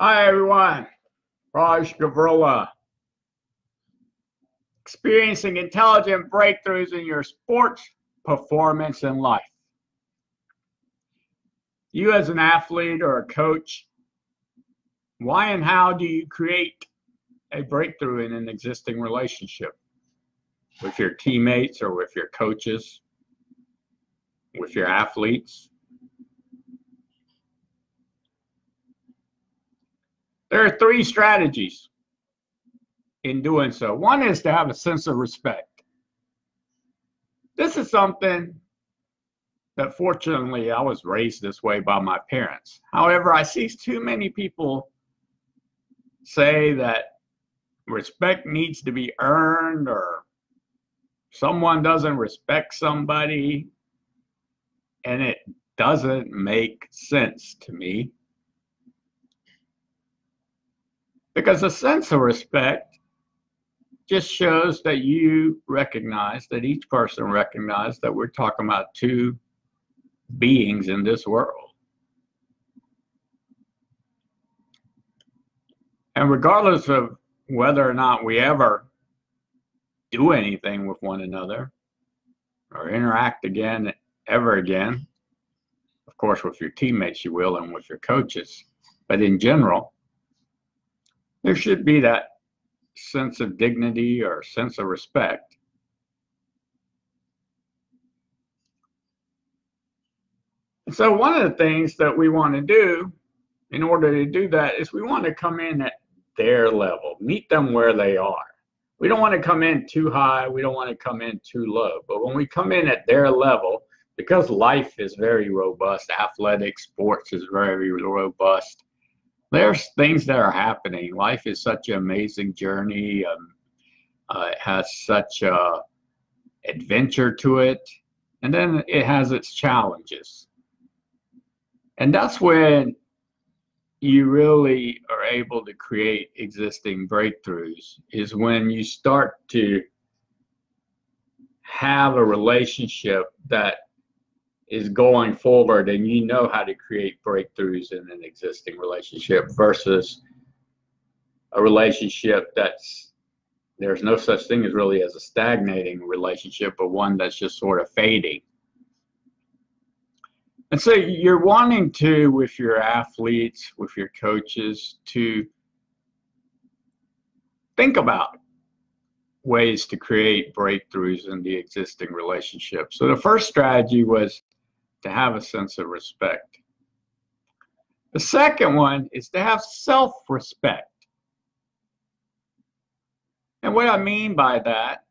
Hi everyone, Raj Gavrila. Experiencing intelligent breakthroughs in your sports, performance, and life. You as an athlete or a coach, why and how do you create a breakthrough in an existing relationship with your teammates or with your coaches, with your athletes? There are three strategies in doing so. One is to have a sense of respect. This is something that fortunately I was raised this way by my parents. However, I see too many people say that respect needs to be earned or someone doesn't respect somebody, and it doesn't make sense to me. Because a sense of respect just shows that you recognize, that each person recognizes that we're talking about two beings in this world. And regardless of whether or not we ever do anything with one another or interact again, ever again, of course, with your teammates you will and with your coaches, but in general, there should be that sense of dignity or sense of respect. And so one of the things that we want to do in order to do that is we want to come in at their level, meet them where they are. We don't want to come in too high, we don't want to come in too low, but when we come in at their level, because life is very robust, athletics, sports is very robust, there's things that are happening. Life is such an amazing journey. It has such a adventure to it, and then it has its challenges. And that's when you really are able to create existing breakthroughs, is when you start to have a relationship that is going forward and you know how to create breakthroughs in an existing relationship versus a relationship there's no such thing as really as a stagnating relationship, but one that's just sort of fading. And so you're wanting to, with your athletes, with your coaches, to think about ways to create breakthroughs in the existing relationship. So the first strategy was to have a sense of respect. The second one is to have self-respect. And what I mean by that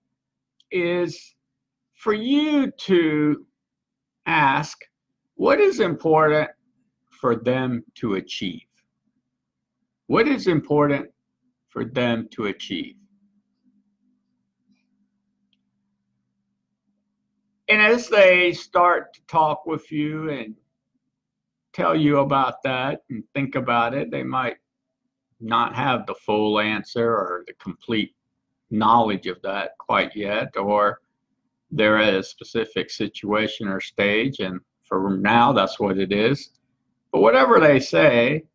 is for you to ask, what is important for them to achieve? What is important for them to achieve? And as they start to talk with you and tell you about that and think about it, they might not have the full answer or the complete knowledge of that quite yet, or they're at a specific situation or stage, and for now that's what it is. But whatever they say,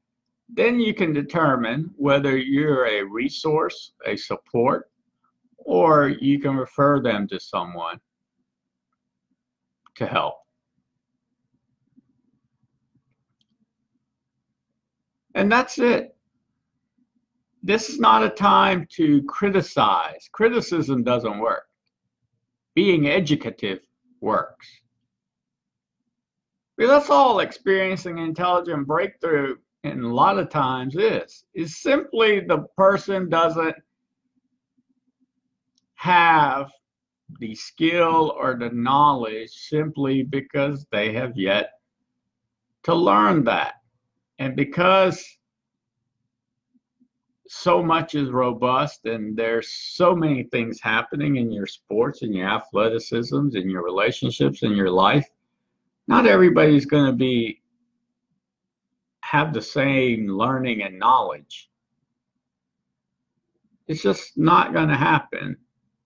then you can determine whether you're a resource, a support, or you can refer them to someone to help. And that's it. This is not a time to criticize. Criticism doesn't work. Being educative works. Because that's all experiencing intelligent breakthrough, and a lot of times is simply the person doesn't have the skill or the knowledge simply because they have yet to learn that. And because so much is robust and there's so many things happening in your sports and your athleticisms and your relationships in your life, not everybody's going to have the same learning and knowledge. It's just not going to happen.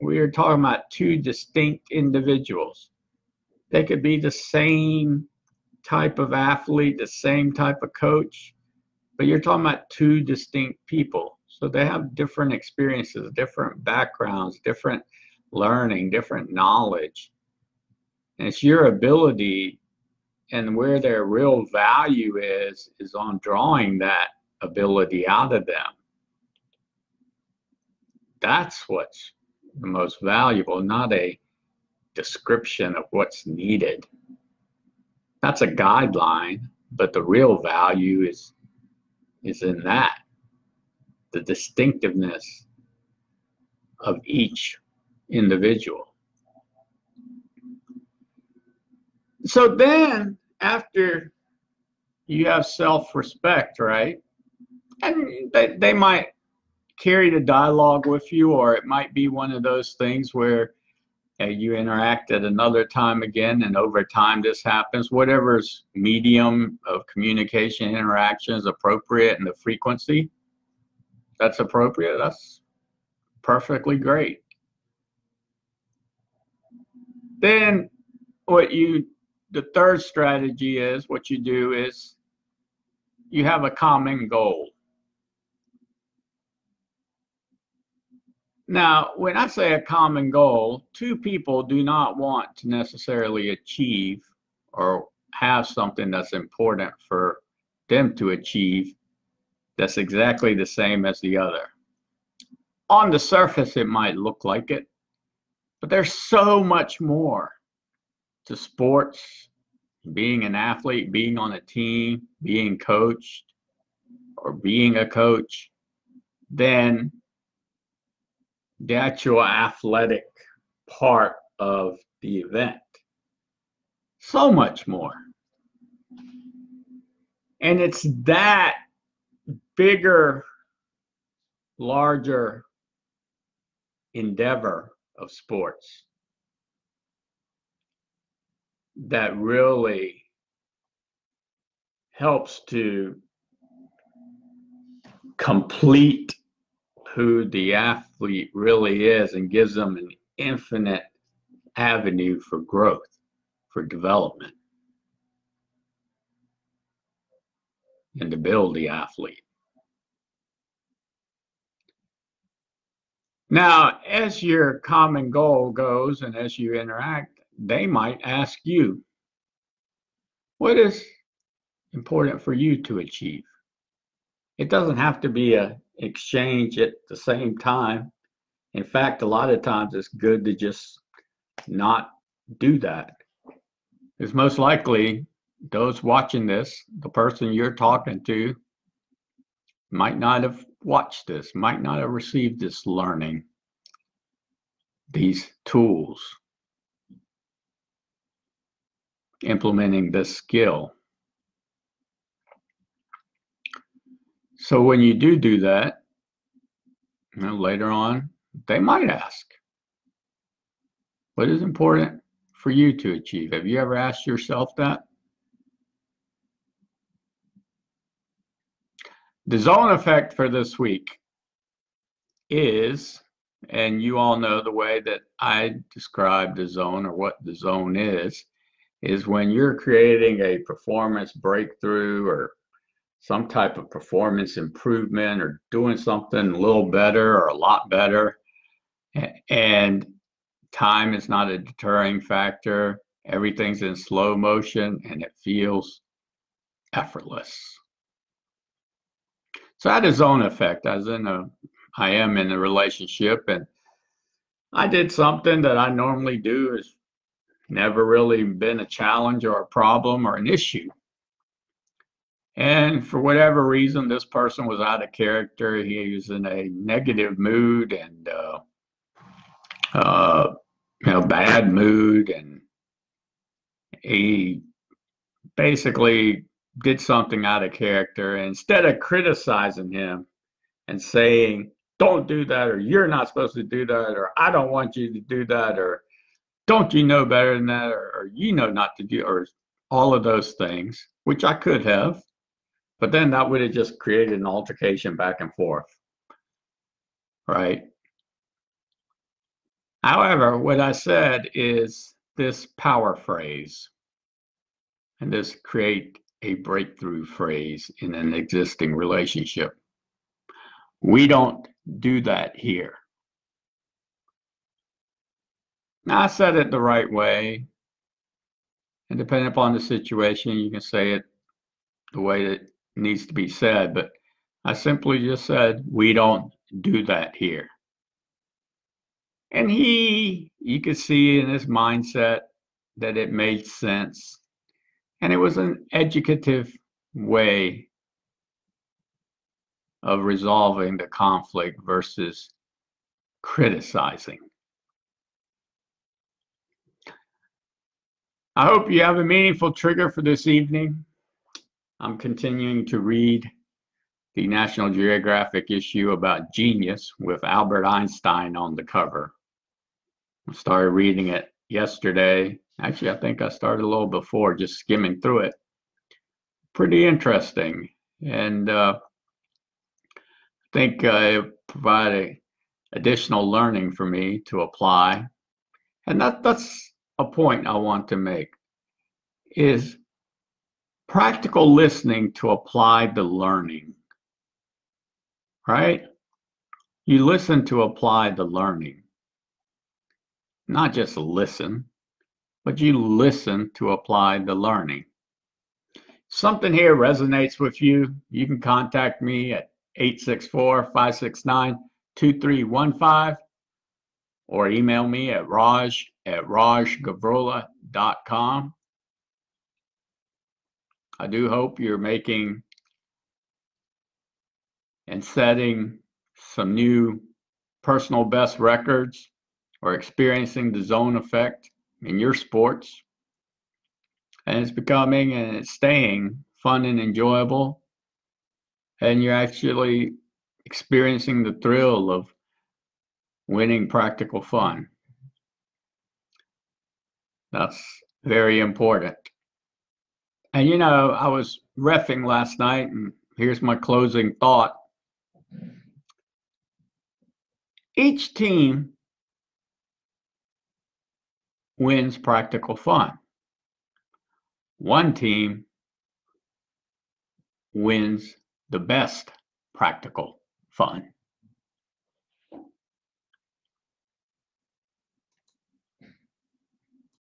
We are talking about two distinct individuals. They could be the same type of athlete, the same type of coach, but you're talking about two distinct people. So they have different experiences, different backgrounds, different learning, different knowledge. And it's your ability and where their real value is on drawing that ability out of them. That's what's the most valuable, not a description of what's needed. That's a guideline, but the real value is in that, the distinctiveness of each individual. So then, after you have self-respect, right? And they might carry the dialogue with you, or it might be one of those things where you interact at another time again, and over time this happens. Whatever's medium of communication interaction is appropriate, and the frequency that's appropriate, that's perfectly great. Then the third strategy is, what you do is you have a common goal. Now, when I say a common goal, two people do not want to necessarily achieve or have something that's important for them to achieve that's exactly the same as the other. On the surface, it might look like it, but there's so much more to sports, being an athlete, being on a team, being coached, or being a coach, than the actual athletic part of the event. So much more. And it's that bigger, larger endeavor of sports that really helps to complete who the athlete really is and gives them an infinite avenue for growth, for development, and to build the athlete. Now, as your common goal goes and as you interact, they might ask you, what is important for you to achieve? It doesn't have to be an exchange at the same time. In fact, a lot of times it's good to just not do that. Because most likely those watching this, the person you're talking to, might not have watched this, might not have received this learning, these tools, implementing this skill. So when you do that, later on, they might ask, what is important for you to achieve? Have you ever asked yourself that? The zone effect for this week is, and you all know the way that I describe the zone, or what the zone is when you're creating a performance breakthrough or some type of performance improvement, or doing something a little better or a lot better, and time is not a deterring factor. Everything's in slow motion and it feels effortless. So I had a zone effect. I am in a relationship, and I did something that I normally do. Has never really been a challenge or a problem or an issue. And for whatever reason, this person was out of character. He was in a negative mood and bad mood, and he basically did something out of character. And instead of criticizing him and saying, don't do that, or you're not supposed to do that, or I don't want you to do that, or don't you know better than that, or you know not to do, or all of those things, which I could have, but then that would have just created an altercation back and forth, right? However, what I said is this power phrase, and this create a breakthrough phrase in an existing relationship. We don't do that here. Now, I said it the right way, and depending upon the situation, you can say it the way it needs to be said, but I simply just said, we don't do that here. And you could see in his mindset that it made sense. And it was an educative way of resolving the conflict versus criticizing. I hope you have a meaningful trigger for this evening. I'm continuing to read the National Geographic issue about genius with Albert Einstein on the cover. I started reading it yesterday. Actually, I think I started a little before, just skimming through it. Pretty interesting. And I think it provided additional learning for me to apply. And that's a point I want to make, is practical listening to apply the learning, right? You listen to apply the learning. Not just listen, but you listen to apply the learning. Something here resonates with you, you can contact me at 864-569-2315 or email me at raj@rajgavrola.com. I do hope you're making and setting some new personal best records or experiencing the zone effect in your sports. And it's becoming and it's staying fun and enjoyable. And you're actually experiencing the thrill of winning practical fun. That's very important. And you know, I was reffing last night, and here's my closing thought. Each team wins practical fun. One team wins the best practical fun.